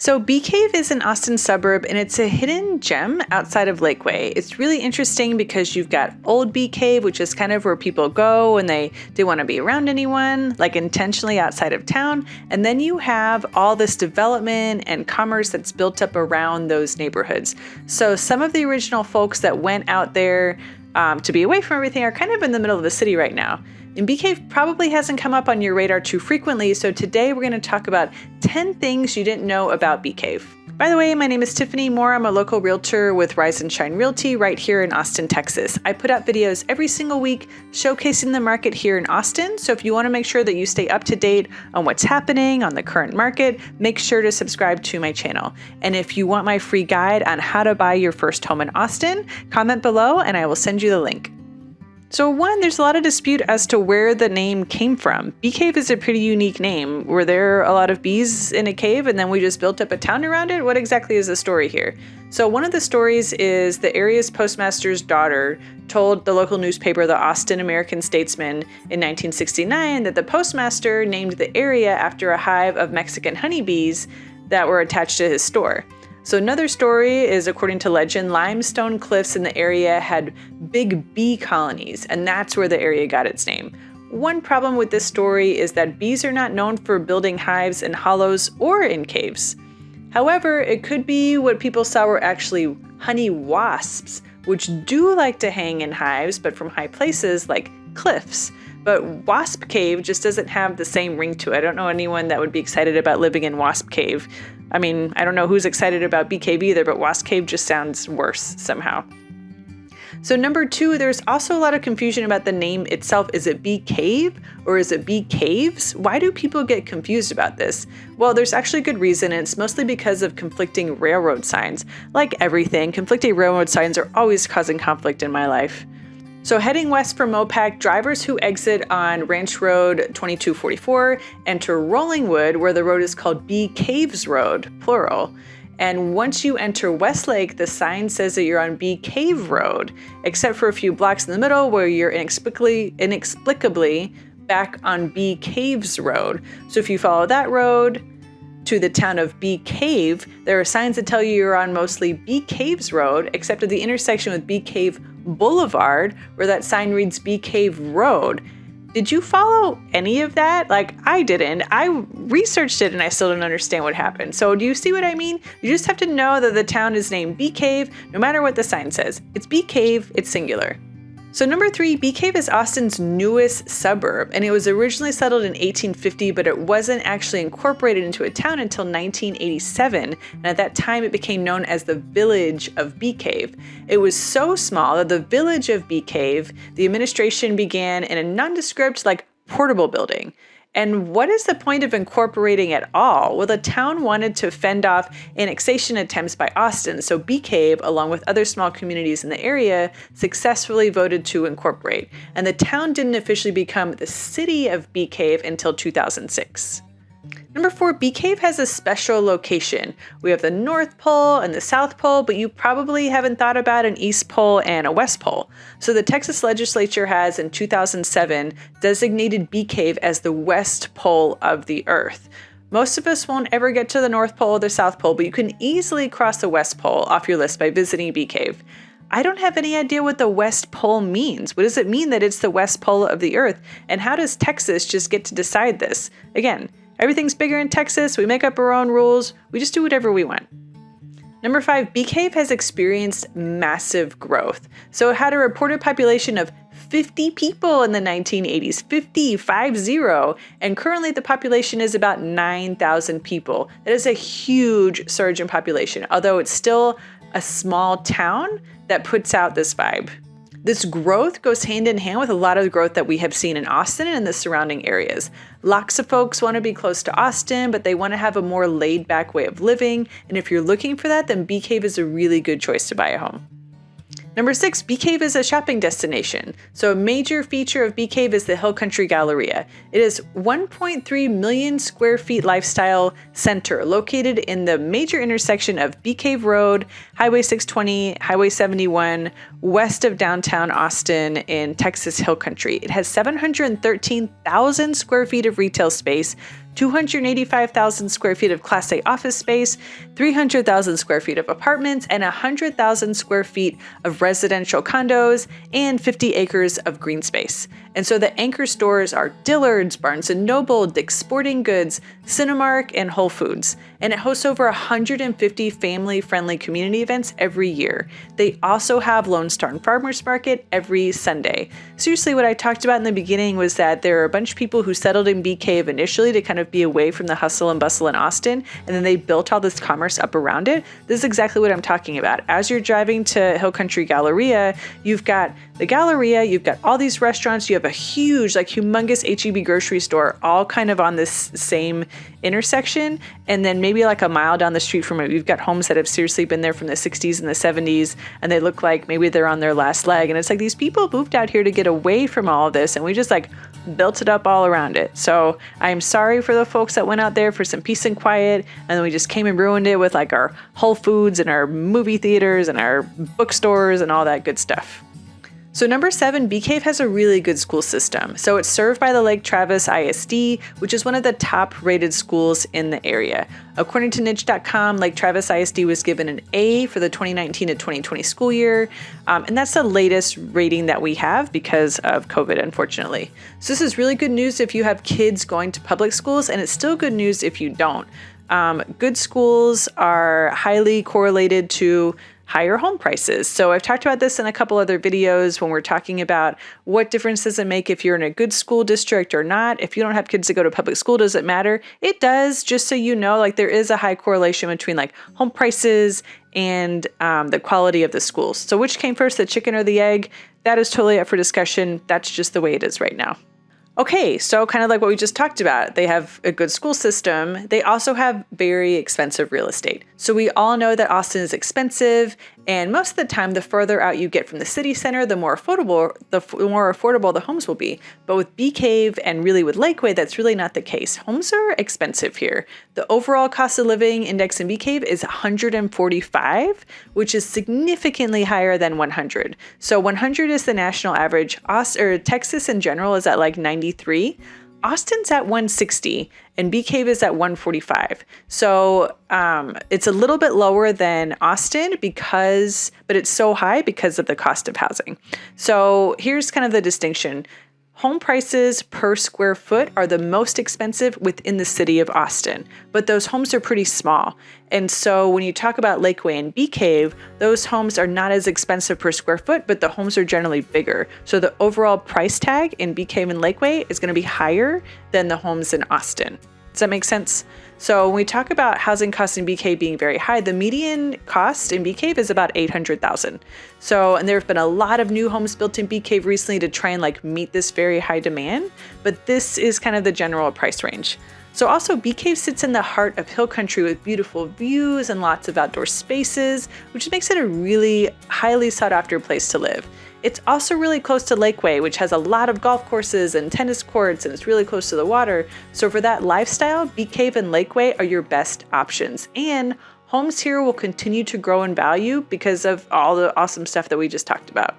So Bee Cave is an Austin suburb and it's a hidden gem outside of Lakeway. It's really interesting because you've got Old Bee Cave, which is kind of where people go when they want to be around anyone, like intentionally outside of town. And then you have all this development and commerce that's built up around those neighborhoods. So some of the original folks that went out there to be away from everything are kind of in the middle of the city right now. And Bee Cave probably hasn't come up on your radar too frequently, so today we're going to talk about 10 things you didn't know about Bee Cave. By the way, my name is Tiffany Moore. I'm a local realtor with Rise and Shine Realty right here in Austin, Texas. I put out videos every single week showcasing the market here in Austin, so if you want to make sure that you stay up to date on what's happening on the current market, make sure to subscribe to my channel. And if you want my free guide on how to buy your first home in Austin, comment below and I will send you the link. So one, there's a lot of dispute as to where the name came from. Bee Cave is a pretty unique name. Were there a lot of bees in a cave and then we just built up a town around it? What exactly is the story here? So one of the stories is the area's postmaster's daughter told the local newspaper, the Austin American Statesman, in 1969 that the postmaster named the area after a hive of Mexican honeybees that were attached to his store. So another story is, according to legend, limestone cliffs in the area had big bee colonies, and that's where the area got its name. One problem with this story is that bees are not known for building hives in hollows or in caves. However, it could be what people saw were actually honey wasps, which do like to hang in hives, but from high places like cliffs. But Wasp Cave just doesn't have the same ring to it. I don't know anyone that would be excited about living in Wasp Cave. I mean, I don't know who's excited about Bee Cave either, but Wasp Cave just sounds worse somehow. So number two, there's also a lot of confusion about the name itself. Is it Bee Cave or is it Bee Caves? Why do people get confused about this? Well, there's actually good reason, and it's mostly because of conflicting railroad signs. Like everything, conflicting railroad signs are always causing conflict in my life. So heading west from Mopac, drivers who exit on Ranch Road 2244 enter Rollingwood, where the road is called Bee Caves Road, plural. And once you enter Westlake, the sign says that you're on Bee Cave Road, except for a few blocks in the middle where you're inexplicably back on Bee Caves Road. So if you follow that road to the town of Bee Cave, there are signs that tell you you're on mostly Bee Caves Road, except at the intersection with Bee Cave Boulevard, where that sign reads Bee Cave Road. Did you follow any of that? Like, I didn't. I researched it and I still don't understand what happened. So do you see what I mean? You just have to know that the town is named Bee Cave, no matter what the sign says. It's Bee Cave, it's singular. So number three, Bee Cave is Austin's newest suburb, and it was originally settled in 1850, but it wasn't actually incorporated into a town until 1987, and at that time it became known as the village of Bee Cave. It was so small that the village of Bee Cave, the administration began in a nondescript, portable building. And what is the point of incorporating at all? Well, the town wanted to fend off annexation attempts by Austin, so Bee Cave, along with other small communities in the area, successfully voted to incorporate. And the town didn't officially become the city of Bee Cave until 2006. Number four, Bee Cave has a special location. We have the North Pole and the South Pole, but you probably haven't thought about an East Pole and a West Pole. So the Texas legislature has, in 2007, designated Bee Cave as the West Pole of the Earth. Most of us won't ever get to the North Pole or the South Pole, but you can easily cross the West Pole off your list by visiting Bee Cave. I don't have any idea what the West Pole means. What does it mean that it's the West Pole of the Earth? And how does Texas just get to decide this? Again, everything's bigger in Texas. We make up our own rules. We just do whatever we want. Number five, Bee Cave has experienced massive growth. So it had a reported population of 50 people in the 1980s, 50, and currently the population is about 9,000 people. That is a huge surge in population, although it's still a small town that puts out this vibe. This growth goes hand in hand with a lot of the growth that we have seen in Austin and the surrounding areas. Lots of folks want to be close to Austin, but they want to have a more laid-back way of living. And if you're looking for that, then Bee Cave is a really good choice to buy a home. Number six, Bee Cave is a shopping destination. So a major feature of Bee Cave is the Hill Country Galleria. It is 1.3 million square feet lifestyle center located in the major intersection of Bee Cave Road, Highway 620, Highway 71, west of downtown Austin in Texas Hill Country. It has 713,000 square feet of retail space, 285,000 square feet of Class A office space, 300,000 square feet of apartments, and 100,000 square feet of residential condos, and 50 acres of green space. And so the anchor stores are Dillard's, Barnes & Noble, Dick's Sporting Goods, Cinemark, and Whole Foods. And it hosts over 150 family-friendly community events every year. They also have Lone Star Farmers Market every Sunday. Seriously, what I talked about in the beginning was that there are a bunch of people who settled in Bee Cave initially to kind of be away from the hustle and bustle in Austin, and then they built all this commerce up around it. This is exactly what I'm talking about. As you're driving to Hill Country Galleria, you've got the Galleria, you've got all these restaurants, you have a huge, like humongous H-E-B grocery store, all kind of on this same intersection. And then maybe like a mile down the street from it, you've got homes that have seriously been there from the 60s and the 70s, and they look like maybe they're on their last leg. And it's like these people moved out here to get away from all of this, and we just like built it up all around it. So I'm sorry for the folks that went out there for some peace and quiet, and then we just came and ruined it with like our Whole Foods and our movie theaters and our bookstores and all that good stuff. So number 7, Bee Cave has a really good school system. So it's served by the Lake Travis ISD, which is one of the top rated schools in the area. According to niche.com, Lake Travis ISD was given an A for the 2019 to 2020 school year. And that's the latest rating that we have because of COVID, unfortunately. So this is really good news if you have kids going to public schools, and it's still good news if you don't. Good schools are highly correlated to higher home prices. So I've talked about this in a couple other videos when we're talking about what difference does it make if you're in a good school district or not. If you don't have kids that go to public school, does it matter? It does, just so you know, like there is a high correlation between like home prices and the quality of the schools. So which came first, the chicken or the egg? That is totally up for discussion. That's just the way it is right now. Okay, so kind of like what we just talked about, they have a good school system. They also have very expensive real estate. So we all know that Austin is expensive, and most of the time, the further out you get from the city center, the more affordable the homes will be. But with Bee Cave and really with Lakeway, that's really not the case. Homes are expensive here. The overall cost of living index in Bee Cave is 145, which is significantly higher than 100. So 100 is the national average. Texas in general is at like 93. Austin's at 160 and Bee Cave is at 145. So it's a little bit lower than Austin but it's so high because of the cost of housing. So here's kind of the distinction. Home prices per square foot are the most expensive within the city of Austin, but those homes are pretty small. And so when you talk about Lakeway and Bee Cave, those homes are not as expensive per square foot, but the homes are generally bigger. So the overall price tag in Bee Cave and Lakeway is going to be higher than the homes in Austin. Does that make sense? So when we talk about housing costs in Bee Cave being very high, the median cost in Bee Cave is about $800,000. So, and there have been a lot of new homes built in Bee Cave recently to try and like meet this very high demand, but this is kind of the general price range. So also Bee Cave sits in the heart of hill country with beautiful views and lots of outdoor spaces, which makes it a really highly sought after place to live. It's also really close to Lakeway, which has a lot of golf courses and tennis courts, and it's really close to the water. So for that lifestyle, Bee Cave and Lakeway are your best options. And homes here will continue to grow in value because of all the awesome stuff that we just talked about.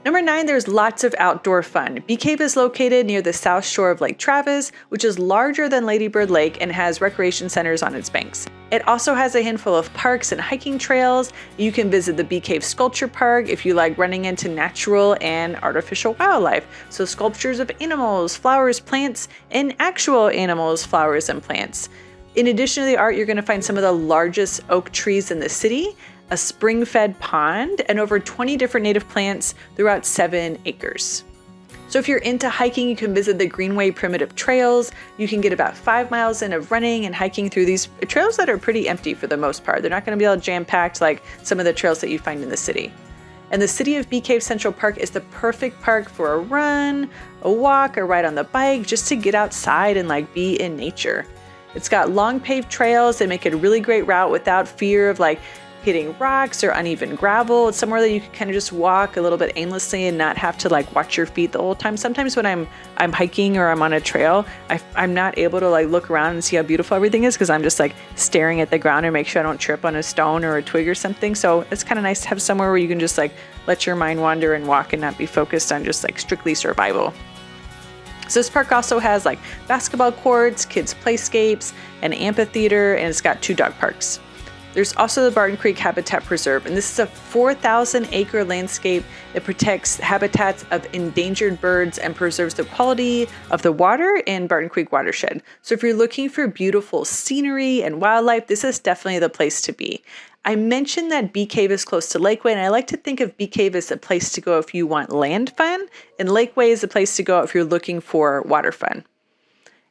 Number 9, there's lots of outdoor fun. Bee Cave is located near the south shore of Lake Travis, which is larger than Lady Bird Lake and has recreation centers on its banks. It also has a handful of parks and hiking trails. You can visit the Bee Cave Sculpture Park if you like running into natural and artificial wildlife. So sculptures of animals, flowers, plants, and actual animals, flowers, and plants. In addition to the art, you're going to find some of the largest oak trees in the city, a spring-fed pond, and over 20 different native plants throughout 7 acres. So if you're into hiking, you can visit the Greenway Primitive Trails. You can get about 5 miles in of running and hiking through these trails that are pretty empty for the most part. They're not going to be all jam-packed like some of the trails that you find in the city. And the city of Bee Cave Central Park is the perfect park for a run, a walk, a ride on the bike, just to get outside and like be in nature. It's got long paved trails that make it a really great route without fear of like hitting rocks or uneven gravel. It's somewhere that you can kind of just walk a little bit aimlessly and not have to like watch your feet the whole time. Sometimes when I'm hiking or I'm on a trail, I'm not able to like look around and see how beautiful everything is because I'm just like staring at the ground and make sure I don't trip on a stone or a twig or something. So it's kind of nice to have somewhere where you can just like let your mind wander and walk and not be focused on just like strictly survival. So this park also has like basketball courts, kids' playscapes, an amphitheater, and it's got 2 dog parks. There's also the Barton Creek Habitat Preserve, and this is a 4,000-acre landscape that protects habitats of endangered birds and preserves the quality of the water in Barton Creek watershed. So if you're looking for beautiful scenery and wildlife, this is definitely the place to be. I mentioned that Bee Cave is close to Lakeway, and I like to think of Bee Cave as a place to go if you want land fun, and Lakeway is a place to go if you're looking for water fun.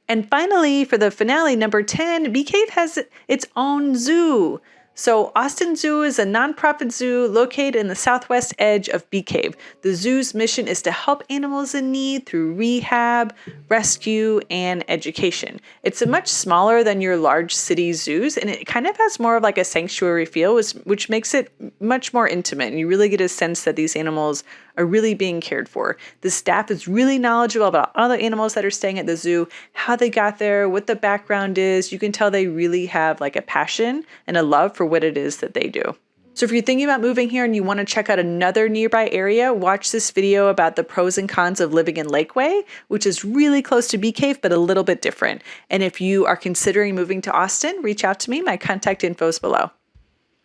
And finally, for the finale, number 10, Bee Cave has its own zoo. So Austin Zoo is a nonprofit zoo located in the southwest edge of Bee Cave. The zoo's mission is to help animals in need through rehab, rescue, and education. It's a much smaller than your large city zoos, and it kind of has more of like a sanctuary feel, which makes it much more intimate. And you really get a sense that these animals are really being cared for. The staff is really knowledgeable about all the animals that are staying at the zoo, how they got there, what the background is. You can tell they really have like a passion and a love for what it is that they do. So if you're thinking about moving here and you want to check out another nearby area, watch this video about the pros and cons of living in Lakeway, which is really close to Bee Cave, but a little bit different. And if you are considering moving to Austin, reach out to me. My contact info is below.